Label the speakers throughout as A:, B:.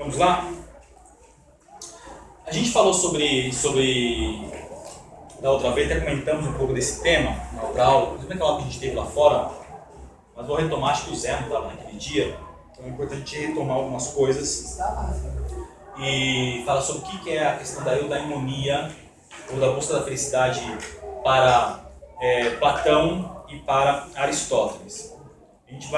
A: Vamos lá? A gente falou sobre da outra vez, até comentamos um pouco desse tema na outra aula, inclusive naquela aula que a gente teve lá fora, mas vou retomar, acho que o Zé não estava naquele dia, então é importante retomar algumas coisas e falar sobre o que é a questão da eudaimonia ou da busca da felicidade para Platão e para Aristóteles. A gente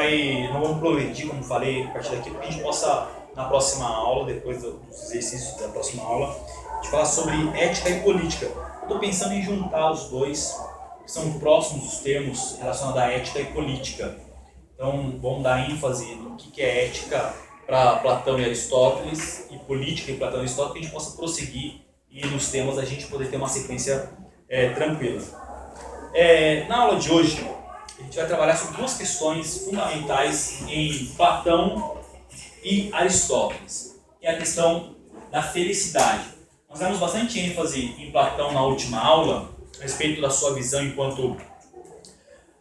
A: não vamos progredir, como falei, a partir daqui, para que a gente possa, na próxima aula, depois dos exercícios da próxima aula, a gente falar sobre ética e política. Estou pensando em juntar os dois, que são próximos os termos relacionados à ética e política. Então, vamos dar ênfase no que é ética para Platão e Aristóteles, e política em Platão e Aristóteles, que a gente possa prosseguir e nos temas a gente poder ter uma sequência tranquila. Na aula de hoje, a gente vai trabalhar sobre duas questões fundamentais em Platão e Aristóteles. É a questão da felicidade. Nós demos bastante ênfase em Platão na última aula, a respeito da sua visão enquanto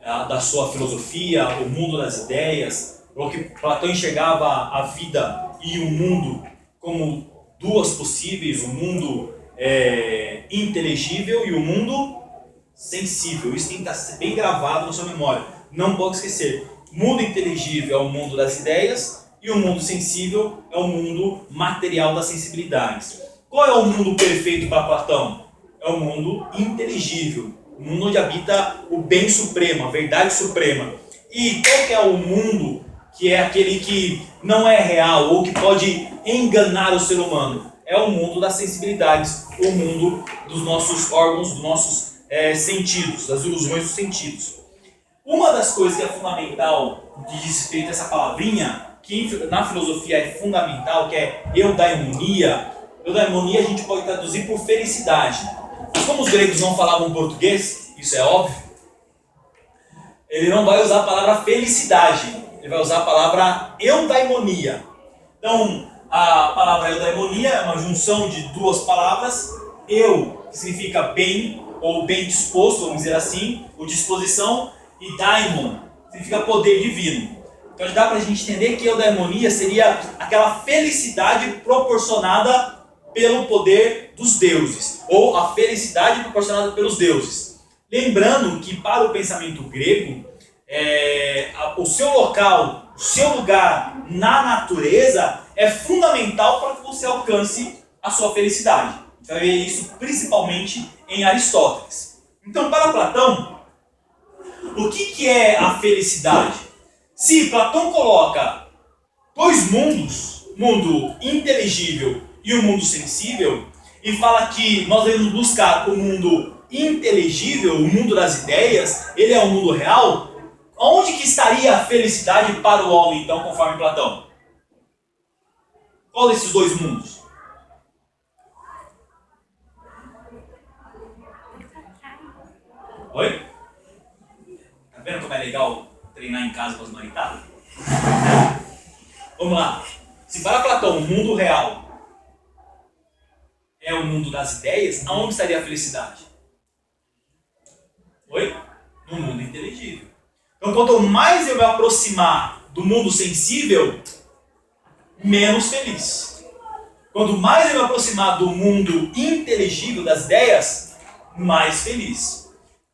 A: da sua filosofia, o mundo das ideias, o que Platão enxergava a vida e o mundo como duas possíveis, o mundo inteligível e o mundo sensível. Isso tem que estar bem gravado na sua memória. Não pode esquecer. O mundo inteligível é o mundo das ideias e o mundo sensível é o mundo material das sensibilidades. Qual é o mundo perfeito para Platão? É o mundo inteligível. O mundo onde habita o bem supremo, a verdade suprema. E qual que é o mundo que é aquele que não é real ou que pode enganar o ser humano? É o mundo das sensibilidades, o mundo dos nossos órgãos, dos nossos sentidos, das ilusões dos sentidos. Uma das coisas que é fundamental de respeito a essa palavrinha, que na filosofia é fundamental, que é eudaimonia. Eudaimonia a gente pode traduzir por felicidade. Mas como os gregos não falavam português, isso é óbvio, ele não vai usar a palavra felicidade, ele vai usar a palavra eudaimonia. Então, a palavra eudaimonia é uma junção de duas palavras, eu, que significa bem, ou bem disposto, vamos dizer assim, ou disposição, e daimon, que significa poder divino. Então dá para a gente entender que a eudaimonia seria aquela felicidade proporcionada pelo poder dos deuses, ou a felicidade proporcionada pelos deuses. Lembrando que para o pensamento grego, o seu local, o seu lugar na natureza é fundamental para que você alcance a sua felicidade. Você vai ver isso principalmente em Aristóteles. Então, para Platão, o que é a felicidade? Se Platão coloca dois mundos, o mundo inteligível e o mundo sensível, e fala que nós devemos buscar o mundo inteligível, o mundo das ideias, ele é o mundo real, onde que estaria a felicidade para o homem, então, conforme Platão? Qual desses dois mundos? Oi? Tá vendo como é legal treinar em casa com as maritadas? Vamos lá. Se para Platão o mundo real é o mundo das ideias, aonde estaria a felicidade? Oi? No mundo inteligível. Então, quanto mais eu me aproximar do mundo sensível, menos feliz. Quanto mais eu me aproximar do mundo inteligível, das ideias, mais feliz.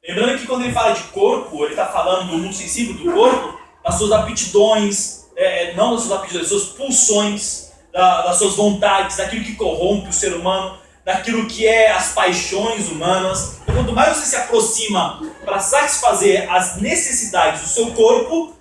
A: Lembrando que quando ele fala de corpo, ele está falando do mundo sensível do corpo, das suas aptidões, não das suas aptidões, das suas pulsões, das suas vontades, daquilo que corrompe o ser humano, daquilo que é as paixões humanas. Então, quanto mais você se aproxima para satisfazer as necessidades do seu corpo,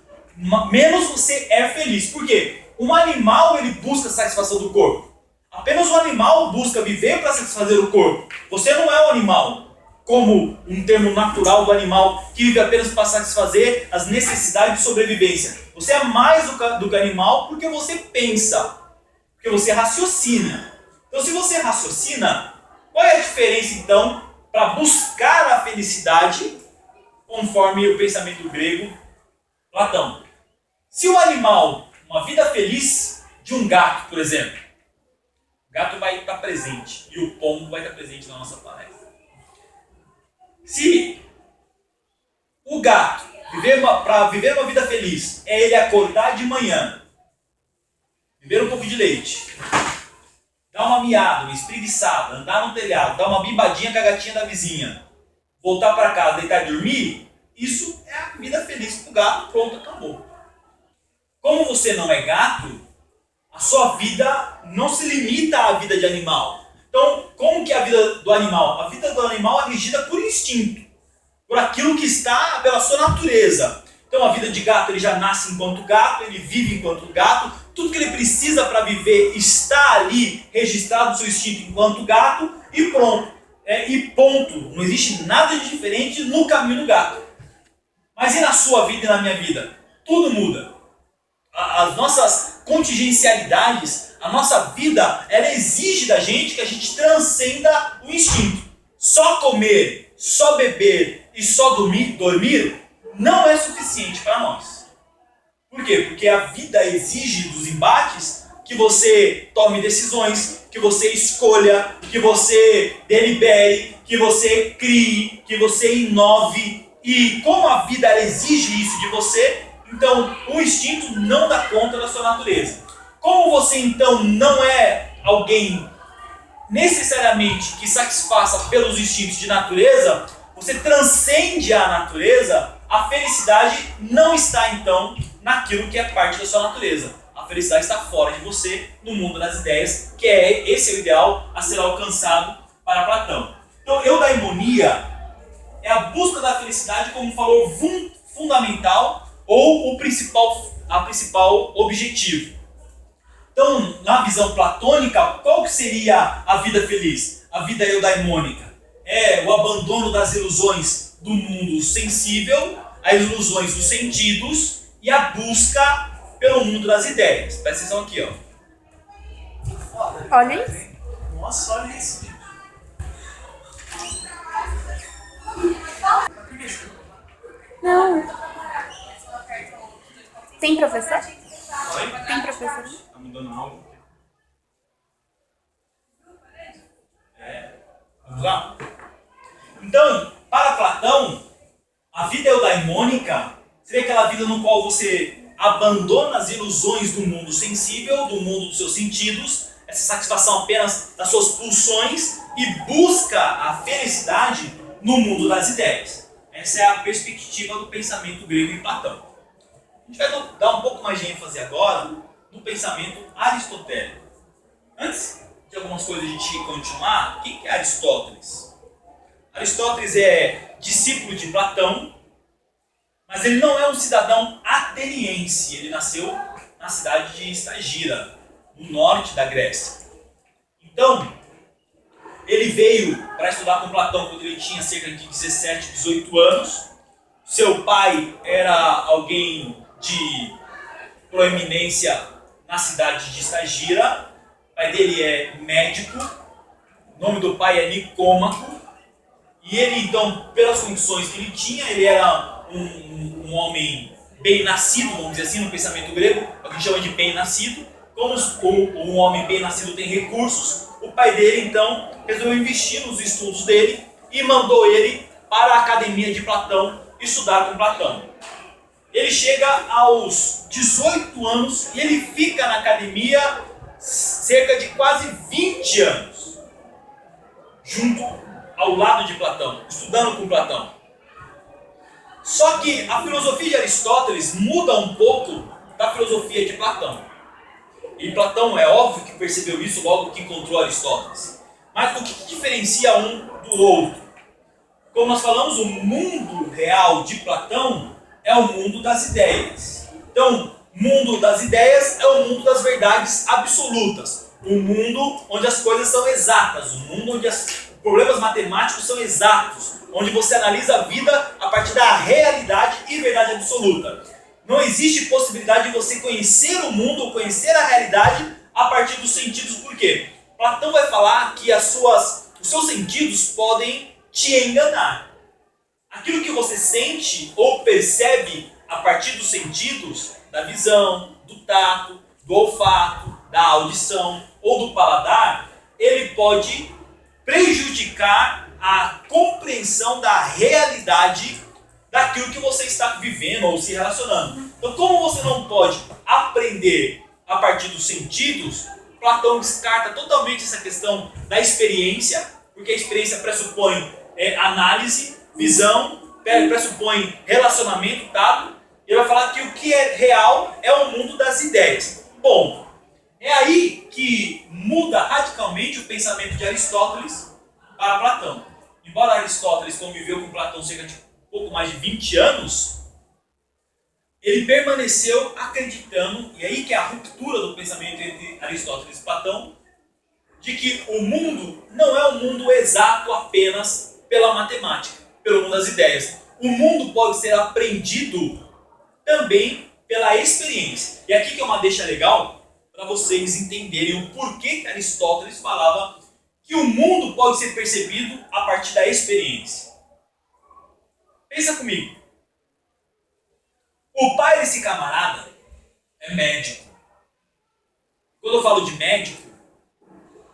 A: menos você é feliz. Por quê? Um animal ele busca a satisfação do corpo. Apenas o animal busca viver para satisfazer o corpo. Você não é um animal, como um termo natural do animal que vive apenas para satisfazer as necessidades de sobrevivência. Você é mais do que animal porque você pensa, porque você raciocina. Então, se você raciocina, qual é a diferença então para buscar a felicidade, conforme o pensamento grego, Platão? Se o animal, uma vida feliz de um gato, por exemplo, o gato vai estar presente e o pombo vai estar presente na nossa palestra. Se o gato, para viver uma vida feliz, é ele acordar de manhã, beber um pouco de leite, dar uma miada, uma espreguiçada, andar no telhado, dar uma bimbadinha com a gatinha da vizinha, voltar para casa, deitar e dormir, isso é a vida feliz pro gato, pronto, acabou. Como você não é gato, a sua vida não se limita à vida de animal. Então, como que é a vida do animal? A vida do animal é regida por instinto, por aquilo que está pela sua natureza. Então, a vida de gato, ele já nasce enquanto gato, ele vive enquanto gato, tudo que ele precisa para viver está ali registrado no seu instinto enquanto gato e pronto. E ponto. Não existe nada de diferente no caminho do gato. Mas e na sua vida e na minha vida? Tudo muda. As nossas contingencialidades, a nossa vida, ela exige da gente que a gente transcenda o instinto. Só comer, só beber e só dormir não é suficiente para nós. Por quê? Porque a vida exige dos embates que você tome decisões, que você escolha, que você delibere, que você crie, que você inove. E como a vida exige isso de você, então o instinto não dá conta da sua natureza. Como você então não é alguém necessariamente que satisfaça pelos instintos de natureza, você transcende a natureza, a felicidade não está então naquilo que é parte da sua natureza. A felicidade está fora de você, no mundo das ideias, que esse é o ideal a ser alcançado para Platão. Então, eudaimonia é a busca da felicidade como valor fundamental ou a principal objetivo. Então, na visão platônica, qual que seria a vida feliz? A vida eudaimônica é o abandono das ilusões do mundo sensível, as ilusões dos sentidos e a busca pelo mundo das ideias. Presta atenção aqui, ó.
B: Olha isso.
A: Nossa, olha isso.
B: Não. Tem professor?
A: Oi?
B: Tem professor?
A: Tá mudando algo? Vamos lá? Então, para Platão, a vida eudaimônica seria aquela vida no qual você abandona as ilusões do mundo sensível, do mundo dos seus sentidos, essa satisfação apenas das suas pulsões e busca a felicidade no mundo das ideias. Essa é a perspectiva do pensamento grego em Platão. A gente vai dar um pouco mais de ênfase agora no pensamento aristotélico. Antes de algumas coisas a gente continuar, quem é Aristóteles? Aristóteles é discípulo de Platão, mas ele não é um cidadão ateniense. Ele nasceu na cidade de Estagira, no norte da Grécia. Então, ele veio para estudar com Platão quando ele tinha cerca de 17, 18 anos. Seu pai era alguém de proeminência na cidade de Estagira. O pai dele é médico, o nome do pai é Nicômaco. E ele, então, pelas condições que ele tinha, ele era um homem bem nascido, vamos dizer assim, no pensamento grego, a gente chama de bem nascido. Como um homem bem nascido tem recursos, o pai dele, então, resolveu investir nos estudos dele e mandou ele para a academia de Platão estudar com Platão. Ele chega aos 18 anos e ele fica na academia cerca de quase 20 anos, junto ao lado de Platão, estudando com Platão. Só que a filosofia de Aristóteles muda um pouco da filosofia de Platão. E Platão é óbvio que percebeu isso logo que encontrou Aristóteles. Mas o que diferencia um do outro? Como nós falamos, o mundo real de Platão é o mundo das ideias. Então, o mundo das ideias é o mundo das verdades absolutas. O mundo onde as coisas são exatas. O mundo onde os problemas matemáticos são exatos. Onde você analisa a vida a partir da realidade e verdade absoluta. Não existe possibilidade de você conhecer o mundo ou conhecer a realidade a partir dos sentidos. Por quê? Platão vai falar que os seus sentidos podem te enganar. Aquilo que você sente ou percebe a partir dos sentidos, da visão, do tato, do olfato, da audição ou do paladar, ele pode prejudicar a compreensão da realidade daquilo que você está vivendo ou se relacionando. Então, como você não pode aprender a partir dos sentidos, Platão descarta totalmente essa questão da experiência, porque a experiência pressupõe análise, visão, pressupõe relacionamento, tato. Ele vai falar que o que é real é o mundo das ideias. Bom, é aí que muda radicalmente o pensamento de Aristóteles para Platão. Embora Aristóteles conviveu com Platão cerca de pouco mais de 20 anos, ele permaneceu acreditando, e aí que é a ruptura do pensamento entre Aristóteles e Platão, de que o mundo não é um mundo exato apenas pela matemática, pelo mundo das ideias. O mundo pode ser aprendido também pela experiência. E aqui que é uma deixa legal para vocês entenderem o porquê que Aristóteles falava que o mundo pode ser percebido a partir da experiência. Pensa comigo. O pai desse camarada é médico. Quando eu falo de médico,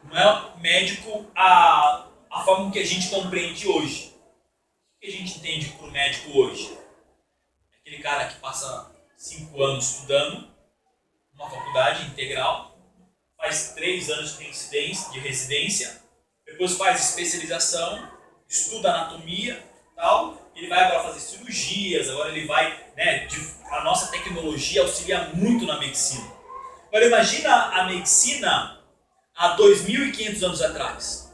A: não é médico a forma que a gente compreende hoje. O que a gente entende por médico hoje? É aquele cara que passa 5 anos estudando, uma faculdade integral, faz 3 anos de residência, depois faz especialização, estuda anatomia, tal, ele vai agora fazer cirurgias, agora ele vai, a nossa tecnologia auxilia muito na medicina. Agora imagina a medicina há 2.500 anos atrás.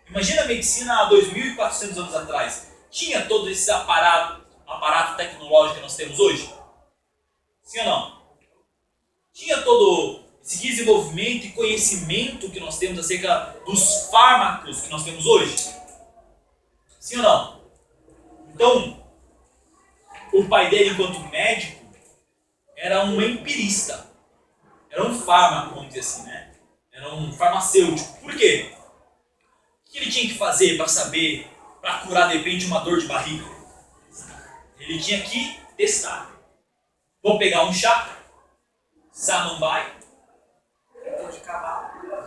A: Imagina a medicina há 2.400 anos atrás. Tinha todo esse aparato tecnológico que nós temos hoje? Sim ou não? Tinha todo esse desenvolvimento e conhecimento que nós temos acerca dos fármacos que nós temos hoje? Sim ou não? Então, o pai dele, enquanto médico, era um empirista. Era um fármaco, vamos dizer assim, né? Era um farmacêutico. Por quê? O que ele tinha que fazer para saber, para curar de repente uma dor de barriga? Ele tinha que testar. Vou pegar um chá, samambaia,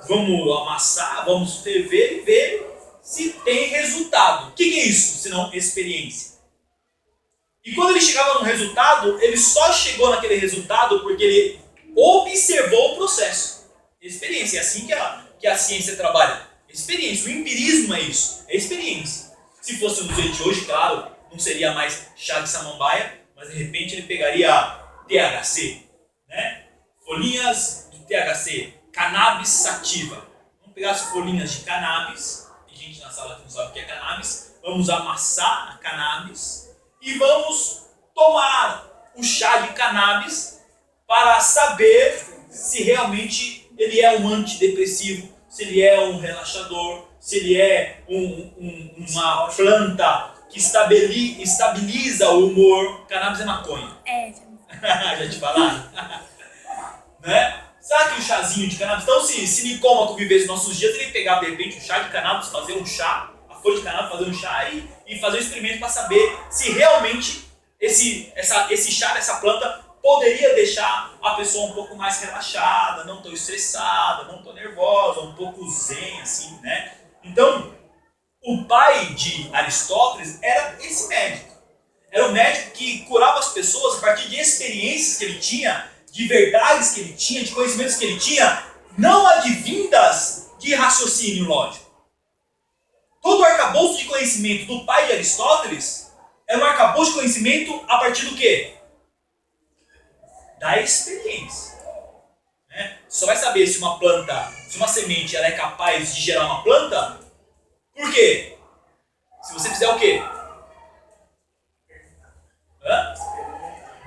A: vamos amassar, vamos ferver e ver se tem resultado. O que é isso, senão experiência? E quando ele chegava no resultado, ele só chegou naquele resultado porque ele observou o processo. Experiência, é assim que a ciência trabalha. Experiência, o empirismo é isso, é experiência. Se fosse no dia de hoje, claro, não seria mais chá de samambaia, mas de repente ele pegaria THC, né? Folhinhas do THC, cannabis sativa. Vamos pegar as folhinhas de cannabis, tem gente na sala que não sabe o que é cannabis, vamos amassar a cannabis e vamos tomar o chá de cannabis para saber se realmente ele é um antidepressivo, se ele é um relaxador, se ele é uma planta que estabiliza o humor. Cannabis é maconha. Já te falaram? Né? Sabe que o chazinho de cannabis? Então, se Nicômaco vivesse nos nossos dias, ele pegava de repente o chá de cannabis, fazer um chá, a folha de cannabis, fazer um chá e fazer um experimento para saber se realmente esse chá dessa planta poderia deixar a pessoa um pouco mais relaxada, não tão estressada, não tão nervosa, um pouco zen, assim, né? Então, o pai de Aristóteles era esse médico. Era um médico que curava as pessoas a partir de experiências que ele tinha, de verdades que ele tinha, de conhecimentos que ele tinha, não advindas de raciocínio lógico. Todo o arcabouço de conhecimento do pai de Aristóteles era um arcabouço de conhecimento a partir do quê? Da experiência. Né? Você só vai saber se uma planta, se uma semente ela é capaz de gerar uma planta, por quê? Se você fizer o quê?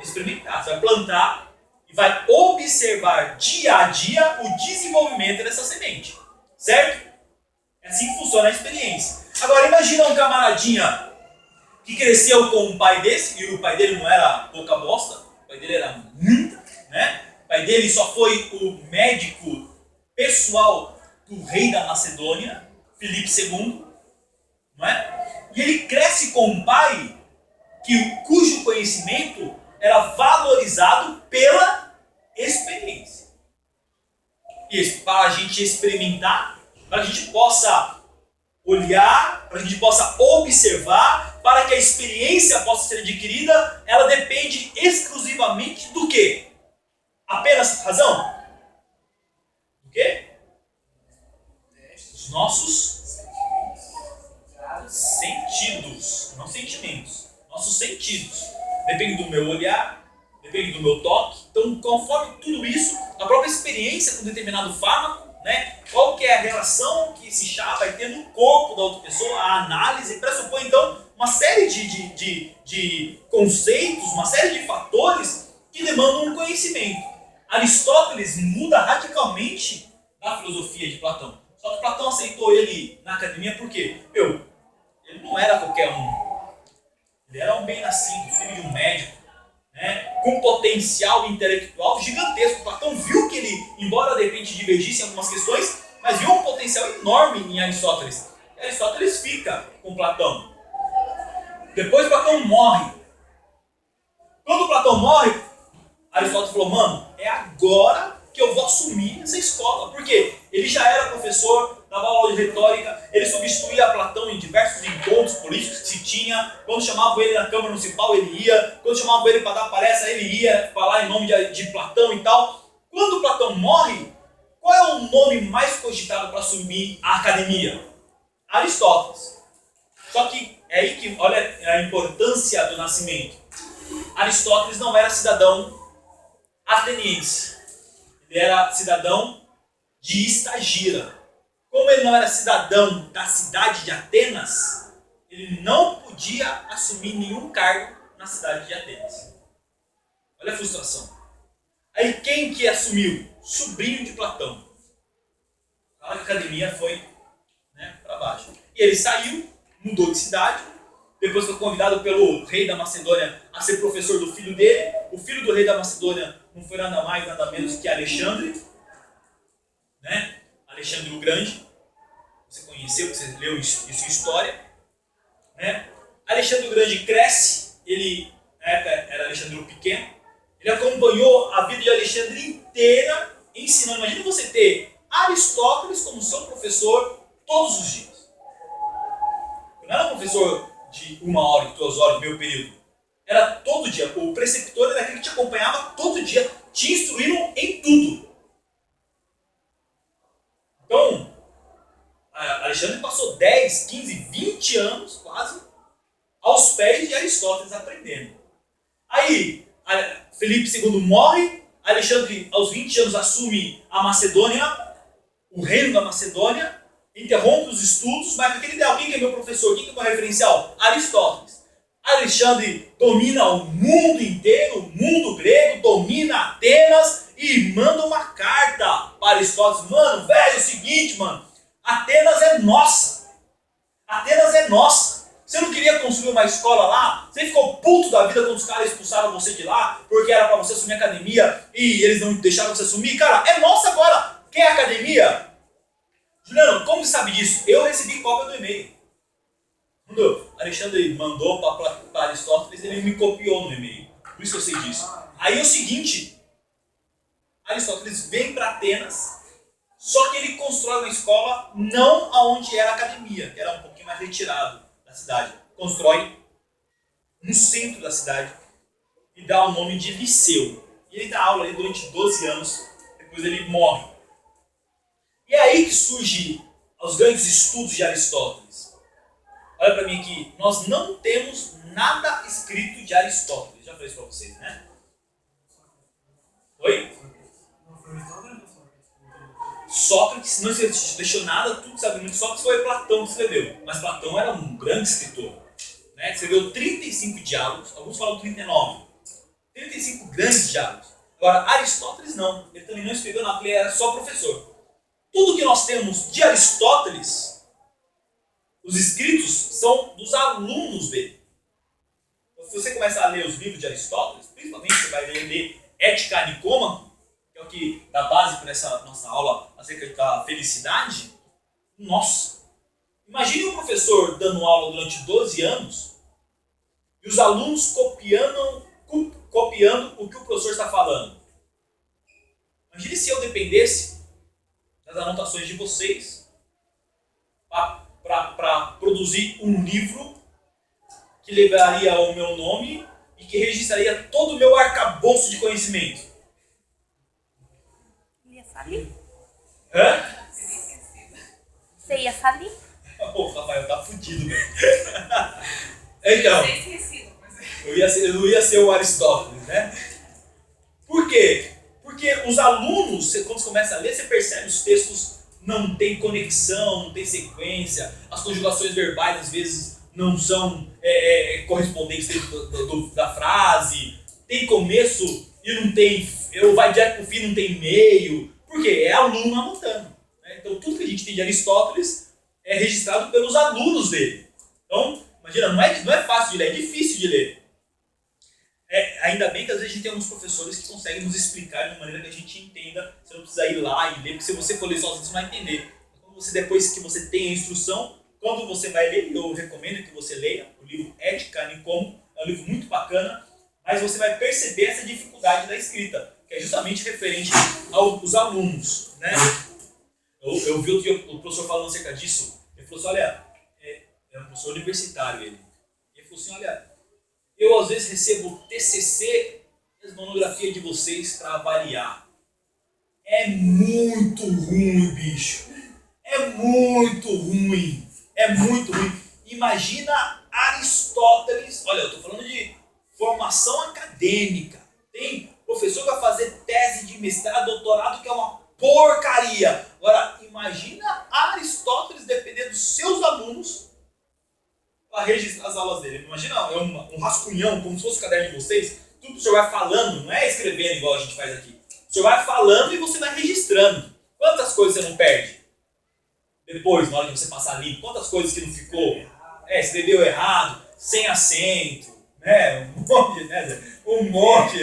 A: Experimentar. Você vai plantar e vai observar dia a dia o desenvolvimento dessa semente. Certo? É assim que funciona a experiência. Agora imagina um camaradinha que cresceu com um pai desse, e o pai dele não era pouca bosta, o pai dele era muito, né? O pai dele só foi o médico pessoal do rei da Macedônia, Filipe II, não é? E ele cresce com um pai cujo conhecimento era valorizado pela experiência. Isso, para a gente experimentar, para que a gente possa olhar, para que a gente possa observar, para que a experiência possa ser adquirida, ela depende exclusivamente do quê? Apenas razão? nossos sentidos, não sentimentos, nossos sentidos. Depende do meu olhar, depende do meu toque. Então, conforme tudo isso, a própria experiência com determinado fármaco, né, qual que é a relação que esse chá vai ter no corpo da outra pessoa, a análise pressupõe então uma série de conceitos, uma série de fatores que demandam um conhecimento. Aristóteles muda radicalmente da filosofia de Platão. Só que Platão aceitou ele na academia porque, ele não era qualquer um. Ele era um bem-nascido, filho de um médico, né, com potencial intelectual gigantesco. Platão viu que ele, embora de repente divergisse em algumas questões, mas viu um potencial enorme em Aristóteles. E Aristóteles fica com Platão. Depois Platão morre. Quando Platão morre, Aristóteles falou, mano, é agora que eu vou assumir essa escola. Por quê? Ele já era professor, dava aula de retórica, ele substituía Platão em diversos encontros políticos que se tinha. Quando chamavam ele na Câmara Municipal, ele ia. Quando chamavam ele para dar palestra, ele ia falar em nome de Platão e tal. Quando Platão morre, qual é o nome mais cogitado para assumir a academia? Aristóteles. Só que é aí que olha a importância do nascimento. Aristóteles não era cidadão ateniense. Ele era cidadão de Estagira. Como ele não era cidadão da cidade de Atenas, ele não podia assumir nenhum cargo na cidade de Atenas. Olha a frustração. Aí quem que assumiu? Sobrinho de Platão. A academia foi, né, para baixo. E ele saiu, mudou de cidade, depois foi convidado pelo rei da Macedônia a ser professor do filho dele. O filho do rei da Macedônia não foi nada mais, nada menos que Alexandre, né? Alexandre o Grande. Você conheceu, você leu isso em história, né? Alexandre o Grande cresce, ele na época era Alexandre o Pequeno. Ele acompanhou a vida de Alexandre inteira ensinando. Imagina você ter Aristóteles como seu professor todos os dias. Não era professor de 1 hora, 2 horas, meio período. Era todo dia. O preceptor era aquele que te acompanhava todo dia, te instruindo em tudo. Então, Alexandre passou 10, 15, 20 anos quase aos pés de Aristóteles aprendendo. Aí, Felipe II morre, Alexandre aos 20 anos assume a Macedônia, o reino da Macedônia, interrompe os estudos, mas aquele ideal, quem que é meu professor, quem que é meu referencial? Aristóteles. Alexandre domina o mundo inteiro, o mundo grego, domina Atenas e manda uma carta para Aristóteles. Mano, velho, é o seguinte, mano, Atenas é nossa. Atenas é nossa. Você não queria construir uma escola lá? Você ficou puto da vida quando os caras expulsaram você de lá, porque era para você assumir a academia e eles não deixaram você assumir? Cara, é nossa agora. Quer a academia? Juliano, como você sabe disso? Eu recebi cópia do e-mail. Quando Alexandre mandou para Aristóteles, ele me copiou no e-mail. Por isso que eu sei disso. Aí é o seguinte, Aristóteles vem para Atenas, só que ele constrói uma escola não aonde era a academia, que era um pouquinho mais retirado da cidade. Constrói no centro da cidade e dá o nome de Liceu. E ele dá aula ali durante 12 anos, depois ele morre. E é aí que surgem os grandes estudos de Aristóteles. Olha para mim aqui, nós não temos nada escrito de Aristóteles. Já falei isso para vocês, né? Oi? Sócrates não deixou nada, tudo sabe muito. Sócrates foi Platão que escreveu. Mas Platão era um grande escritor, né? Escreveu 35 diálogos, alguns falam 39. 35 grandes diálogos. Agora, Aristóteles não. Ele também não escreveu nada, porque ele era só professor. Tudo que nós temos de Aristóteles, os escritos, são dos alunos dele. Então, se você começar a ler os livros de Aristóteles, principalmente você vai ler Ética Nicômaco, que é o que dá base para essa nossa aula acerca da felicidade. Nossa! Imagine um professor dando aula durante 12 anos e os alunos copiando o que o professor está falando. Imagine se eu dependesse das anotações de vocês para produzir um livro que levaria o meu nome e que registraria todo o meu arcabouço de conhecimento.
B: Ia falir?
A: Hã?
B: Você ia ali.
A: O Rafael tá fudido, velho. Então, eu não ia ser o Aristóteles, né? Por quê? Porque os alunos, quando você começa a ler, você percebe os textos não tem conexão, não tem sequência, as conjugações verbais às vezes não são correspondentes dentro da frase, tem começo e não tem, vai direto pro fim, não tem meio. Por quê? É aluno anotando. Né? Então tudo que a gente tem de Aristóteles é registrado pelos alunos dele. Então, imagina, não é fácil de ler, é difícil de ler. Ainda bem que às vezes a gente tem alguns professores que conseguem nos explicar de uma maneira que a gente entenda. Você não precisa ir lá e ler, porque se você for ler sozinho, você não vai entender. Depois que você tem a instrução, quando você vai ler, eu recomendo que você leia o livro Ética Nicomo, é um livro muito bacana, mas você vai perceber essa dificuldade da escrita, que é justamente referente aos alunos. Né? Eu vi o professor falando acerca disso, ele falou assim, olha, é um professor universitário ele falou assim, olha, eu às vezes recebo TCC e as monografias de vocês para avaliar. É muito ruim, bicho. É muito ruim. É muito ruim. Imagina Aristóteles. Olha, eu estou falando de formação acadêmica. Tem professor que vai fazer tese de mestrado, doutorado, que é uma porcaria. Agora, imagina Aristóteles depender dos seus alunos para registrar as aulas dele. Imagina um rascunhão, como se fosse o caderno de vocês, tudo que o senhor vai falando, não é escrevendo igual a gente faz aqui. O senhor vai falando e você vai registrando. Quantas coisas você não perde? Depois, na hora de você passar limpo, quantas coisas que não ficou? Escreveu errado, sem acento, né? Um monte,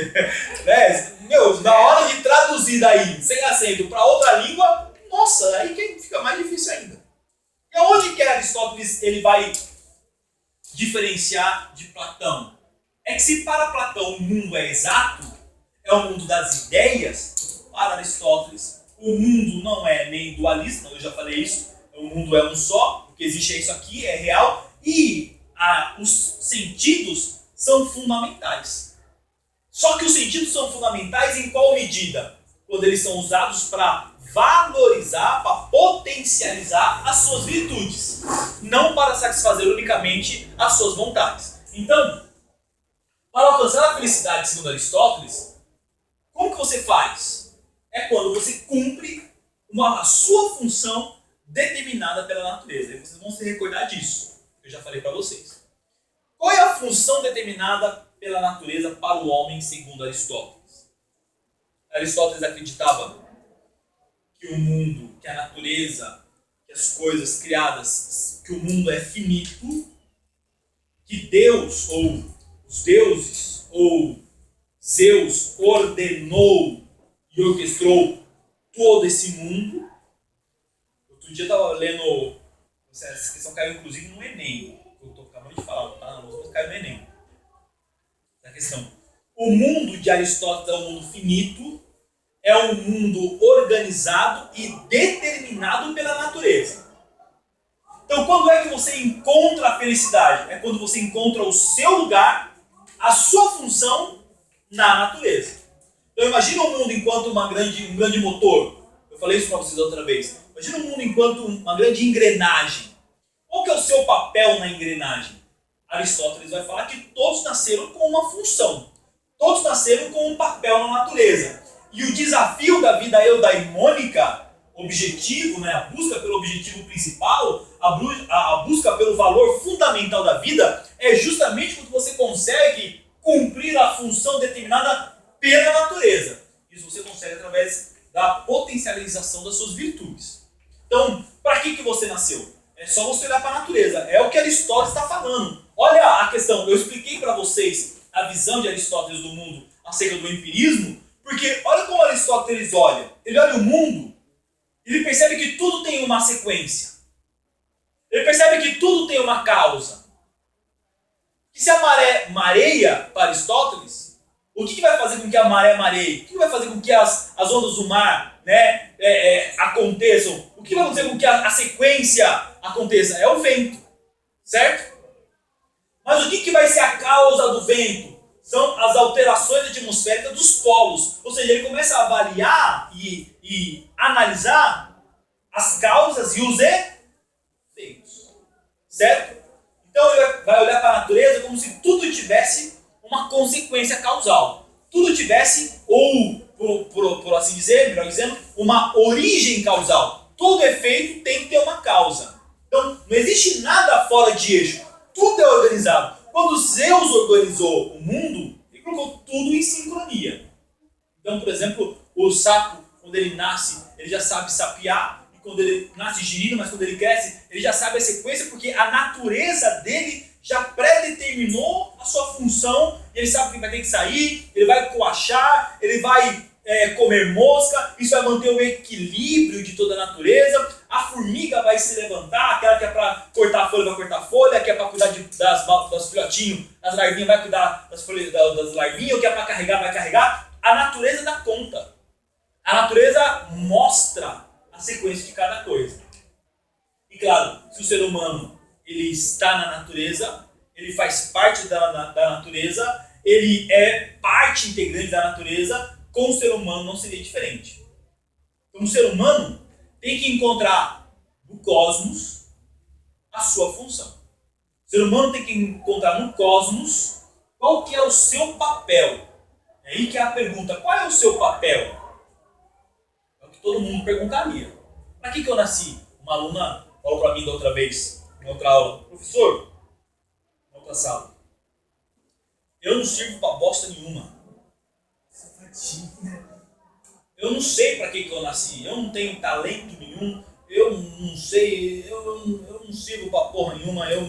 A: né? Meu, na hora de traduzir daí, sem acento, para outra língua, nossa, aí que fica mais difícil ainda. E aonde que Aristóteles ele vai diferenciar de Platão? É que se para Platão o mundo é exato, é o mundo das ideias, para Aristóteles o mundo não é nem dualista, eu já falei isso, o mundo é um só, o que existe é isso aqui, é real, e os sentidos são fundamentais. Só que os sentidos são fundamentais em qual medida? Quando eles são usados para valorizar, para potencializar as suas virtudes, não para satisfazer unicamente as suas vontades. Então, para alcançar a felicidade, segundo Aristóteles, como que você faz? É quando você cumpre a sua função determinada pela natureza. E vocês vão se recordar disso, eu já falei para vocês. Qual é a função determinada pela natureza para o homem, segundo Aristóteles? Aristóteles acreditava que o mundo, que a natureza, que as coisas criadas, que o mundo é finito, que Deus, ou os deuses, ou Zeus ordenou e orquestrou todo esse mundo. Outro dia eu estava lendo, essa questão caiu inclusive no Enem, eu estou acabando de falar, tá na lousa, mas caiu no Enem. A questão, o mundo de Aristóteles é um mundo finito, é um mundo organizado e determinado pela natureza. Então, quando é que você encontra a felicidade? É quando você encontra o seu lugar, a sua função na natureza. Então, imagina o mundo enquanto um grande motor. Eu falei isso para vocês outra vez. Imagina o mundo enquanto uma grande engrenagem. Qual que é o seu papel na engrenagem? Aristóteles vai falar que todos nasceram com uma função. Todos nasceram com um papel na natureza. E o desafio da vida eudaimônica, objetivo, né, a busca pelo objetivo principal, a busca pelo valor fundamental da vida, é justamente quando você consegue cumprir a função determinada pela natureza. Isso você consegue através da potencialização das suas virtudes. Então, para que você nasceu? É só você olhar para a natureza. É o que Aristóteles está falando. Olha a questão, eu expliquei para vocês a visão de Aristóteles do mundo acerca do empirismo, porque olha como Aristóteles olha. Ele olha o mundo, ele percebe que tudo tem uma sequência. Ele percebe que tudo tem uma causa. E se a maré mareia para Aristóteles, o que vai fazer com que a maré mareie? O que vai fazer com que as ondas do mar, né, aconteçam? O que vai fazer com que a sequência aconteça? É o vento, certo? Mas o que vai ser a causa do vento? São as alterações atmosféricas dos polos. Ou seja, ele começa a avaliar e analisar as causas e os certo? Então ele vai olhar para a natureza como se tudo tivesse uma consequência causal. Tudo tivesse, ou por assim dizer, melhor dizendo, uma origem causal. Todo efeito tem que ter uma causa. Então não existe nada fora de eixo. Tudo é organizado. Quando Zeus organizou o mundo, ele colocou tudo em sincronia. Então, por exemplo, o sapo, quando ele nasce, ele já sabe sapiar. E quando ele nasce girino, mas quando ele cresce, ele já sabe a sequência, porque a natureza dele já pré-determinou a sua função. E ele sabe que vai ter que sair, ele vai coachar, ele vai comer mosca. Isso vai manter o equilíbrio de toda a natureza. A formiga vai se levantar, aquela que é para cortar a folha vai cortar a folha, que é para cuidar das filhotinhos, das larvinhas vai cuidar das larvinhas, o que é para carregar vai carregar. A natureza dá conta. A natureza mostra a sequência de cada coisa. E claro, se o ser humano ele está na natureza, ele faz parte da natureza, ele é parte integrante da natureza, com o ser humano não seria diferente. Então o ser humano tem que encontrar no cosmos a sua função. O ser humano tem que encontrar no cosmos qual que é o seu papel. É aí que é a pergunta, qual é o seu papel? É o que todo mundo perguntaria. Para que eu nasci? Uma aluna falou para mim da outra vez, em outra aula, professor, na outra sala, eu não sirvo para bosta nenhuma. Eu não sei para que eu nasci, eu não tenho talento nenhum, eu não sei, eu não sirvo para porra nenhuma, eu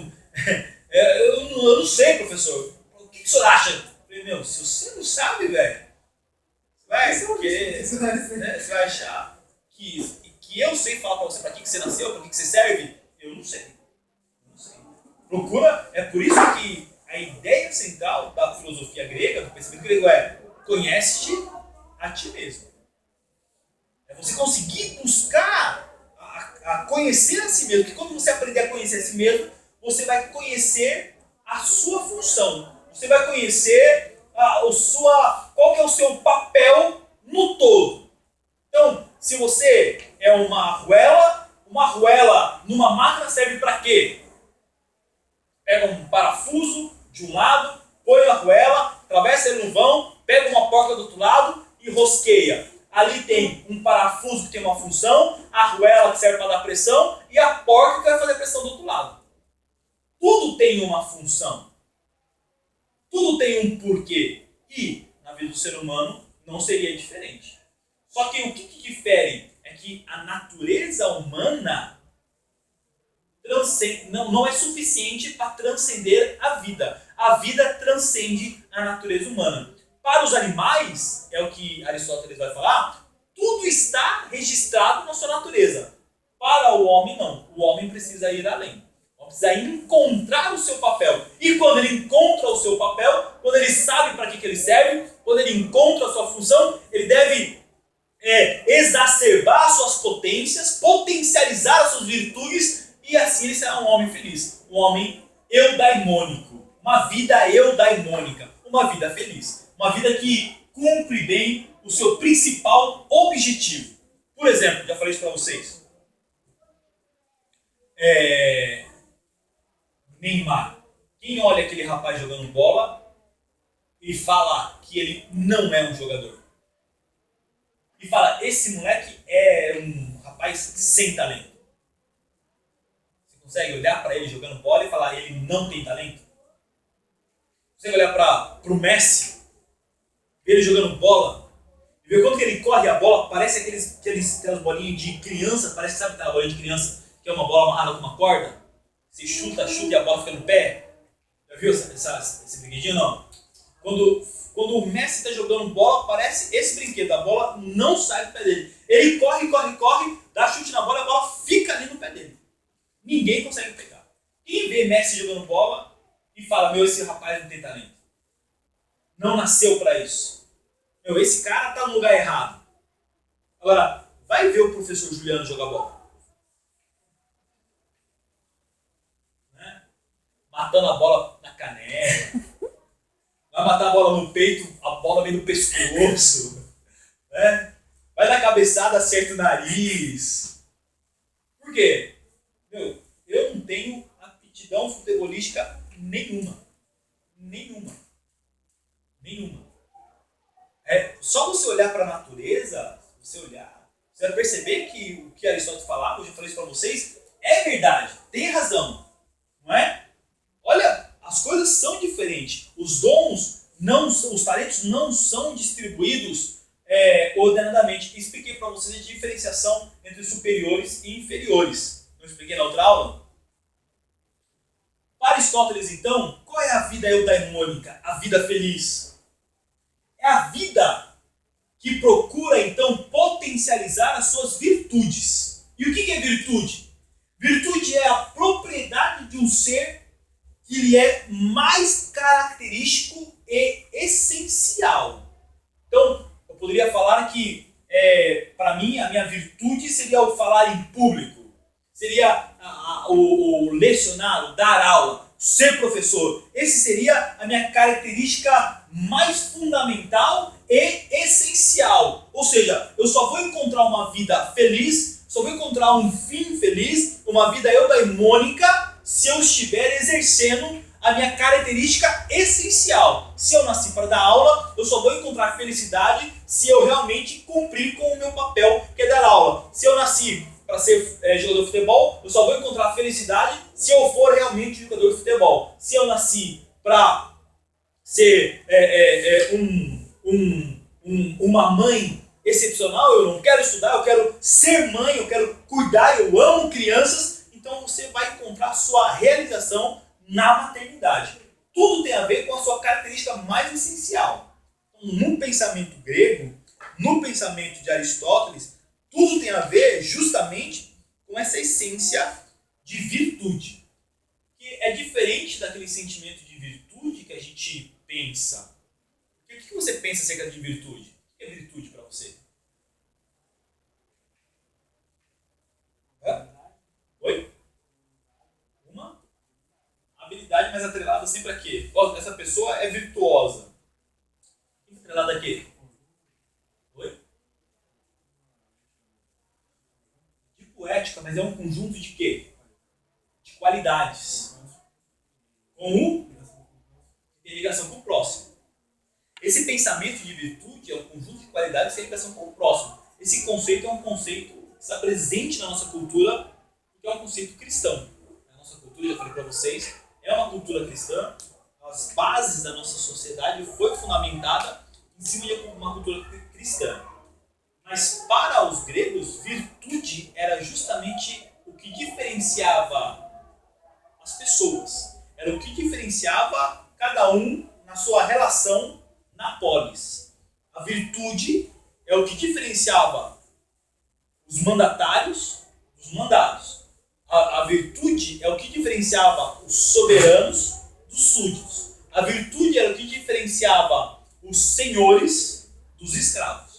A: não sei, professor. O que o senhor acha? Eu falei, meu, se você não sabe, velho, você vai achar que eu sei falar para você para que você nasceu, para que você serve? Eu não sei. Procura, é por isso que a ideia central da filosofia grega, do pensamento grego é conhece-te a ti mesmo. É você conseguir buscar a conhecer a si mesmo. Porque quando você aprender a conhecer a si mesmo, você vai conhecer a sua função. Você vai conhecer qual que é o seu papel no todo. Então, se você é uma arruela numa máquina serve para quê? Pega um parafuso de um lado, põe na arruela, atravessa ele no vão, pega uma porca do outro lado e rosqueia. Ali tem um parafuso que tem uma função, a arruela que serve para dar pressão e a porca que vai fazer pressão do outro lado. Tudo tem uma função. Tudo tem um porquê. E, na vida do ser humano, não seria diferente. Só que o que difere é que a natureza humana não é suficiente para transcender a vida. A vida transcende a natureza humana. Para os animais, é o que Aristóteles vai falar, tudo está registrado na sua natureza. Para o homem, não. O homem precisa ir além. O homem precisa encontrar o seu papel. E quando ele encontra o seu papel, quando ele sabe para que ele serve, quando ele encontra a sua função, ele deve exacerbar suas potências, potencializar as suas virtudes, e assim ele será um homem feliz. Um homem eudaimônico. Uma vida eudaimônica. Uma vida feliz. Uma vida que cumpre bem o seu principal objetivo. Por exemplo, já falei isso para vocês. Neymar. Quem olha aquele rapaz jogando bola e fala que ele não é um jogador? E fala, esse moleque é um rapaz sem talento. Você consegue olhar para ele jogando bola e falar, ele não tem talento? Você consegue olhar para o Messi, ver ele jogando bola, e ver quando que ele corre a bola, parece aquelas bolinhas de criança, parece que sabe aquela bolinha de criança, que é uma bola amarrada com uma corda? Você chuta e a bola fica no pé. Já viu esse brinquedinho? Não. Quando o Messi está jogando bola, parece esse brinquedo. A bola não sai do pé dele. Ele corre, dá chute na bola e a bola fica ali no pé dele. Ninguém consegue pegar. Quem vê Messi jogando bola e fala, meu, esse rapaz não tem talento. Não nasceu para isso. Meu, esse cara está no lugar errado. Agora, vai ver o professor Juliano jogar bola. Matando a bola na canela, vai matar a bola no peito, a bola vem no pescoço, né? Vai dar cabeçada, acerta o nariz. Por quê? Eu não tenho aptidão. aptidão futebolística nenhuma. Nenhuma. Nenhuma. Só você olhar para a natureza, você vai perceber que o que Aristóteles falava, hoje eu falei isso para vocês, é verdade, tem razão, não é? Olha, as coisas são diferentes. Os dons, os talentos não são distribuídos ordenadamente. Expliquei para vocês a diferenciação entre superiores e inferiores. Não expliquei na outra aula? Para Aristóteles, então, qual é a vida eudaimônica, a vida feliz? É a vida que procura, então, potencializar as suas virtudes. E o que é virtude? Virtude é a propriedade de um ser que lhe é mais característico e essencial. Então, eu poderia falar que, para mim, a minha virtude seria o falar em público. Seria o lecionar, o dar aula, ser professor. Esse seria a minha característica mais fundamental e essencial. Ou seja, eu só vou encontrar uma vida feliz, só vou encontrar um fim feliz, uma vida eudaimônica, se eu estiver exercendo a minha característica essencial. Se eu nasci para dar aula, eu só vou encontrar felicidade se eu realmente cumprir com o meu papel, que é dar aula. Se eu nasci para ser jogador de futebol, eu só vou encontrar felicidade se eu for realmente jogador de futebol. Se eu nasci para ser uma mãe excepcional, eu não quero estudar, eu quero ser mãe, eu quero cuidar, eu amo crianças, então você vai encontrar sua realização na maternidade. Tudo tem a ver com a sua característica mais essencial. No pensamento grego, no pensamento de Aristóteles, tudo tem a ver justamente com essa essência de virtude. Que é diferente daquele sentimento de virtude que a gente pensa. O que você pensa acerca de virtude? O que é virtude para você? Oi? Uma habilidade mais atrelada sempre a quê? Essa pessoa é virtuosa. Atrelada a quê? Oi? De poética, mas é um conjunto de quê? De qualidades. Tem ligação com o próximo. Esse pensamento de virtude é um conjunto de qualidades que tem ligação com o próximo. Esse conceito é um conceito que está presente na nossa cultura, que é um conceito cristão. A nossa cultura, já falei para vocês, é uma cultura cristã. As bases da nossa sociedade foi fundamentada em cima de uma cultura cristã. Mas para os gregos, virtude era justamente o que diferenciava as pessoas. Era o que diferenciava cada um na sua relação na polis. A virtude é o que diferenciava os mandatários dos mandados. A virtude é o que diferenciava os soberanos dos súditos. A virtude era o que diferenciava os senhores dos escravos.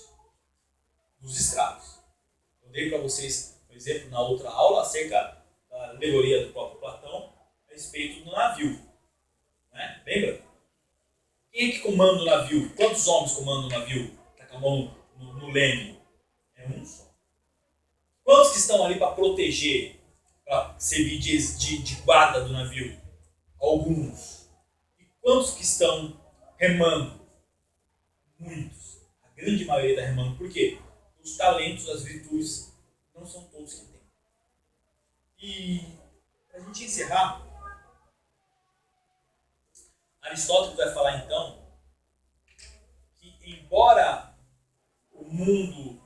A: Eu dei para vocês, por exemplo, na outra aula, acerca da alegoria do próprio Platão a respeito do navio. Né? Lembra? Quem é que comanda o navio? Quantos homens comandam o navio? Está com a mão no leme? É um só. Quantos que estão ali para proteger, para servir de guarda do navio? Alguns. E quantos que estão remando? Muitos. A grande maioria está remando. Por quê? Os talentos, as virtudes, não são todos que têm. E, para a gente encerrar, Aristóteles vai falar então que, embora o mundo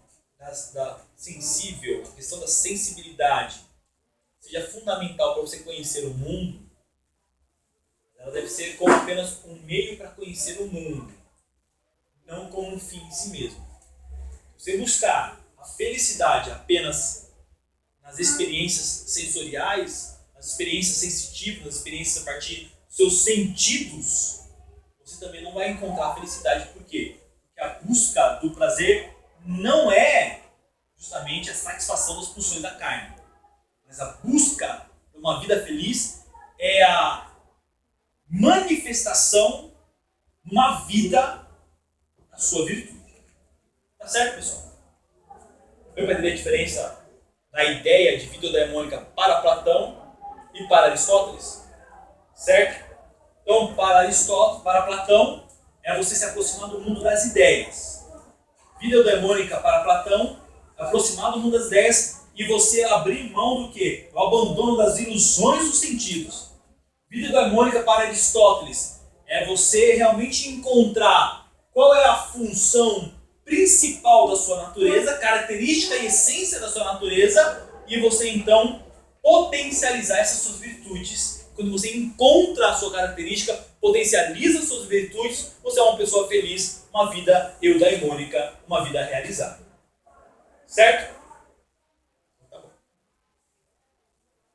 A: sensível, a questão da sensibilidade, seja fundamental para você conhecer o mundo, ela deve ser como apenas um meio para conhecer o mundo, não como um fim em si mesmo. Você buscar a felicidade apenas nas experiências sensoriais, nas experiências sensitivas, nas experiências a partir dos seus sentidos, você também não vai encontrar a felicidade. Por quê? Porque a busca do prazer não é justamente a satisfação das pulsões da carne, mas a busca de uma vida feliz é a manifestação de uma vida da sua virtude. Tá certo, pessoal? Deu para entender a diferença da ideia de vida eudaimônica para Platão e para Aristóteles? certo? Então, para Aristóteles, para Platão, é você se aproximar do mundo das ideias. Vida eudemônica para Platão, aproximar do mundo das ideias e você abrir mão do quê? O abandono das ilusões dos sentidos. Vida eudemônica para Aristóteles é você realmente encontrar qual é a função principal da sua natureza, característica e essência da sua natureza, e você então potencializar essas suas virtudes. Quando você encontra a sua característica, potencializa as suas virtudes, você é uma pessoa feliz, uma vida eudaimônica, uma vida realizada. Certo?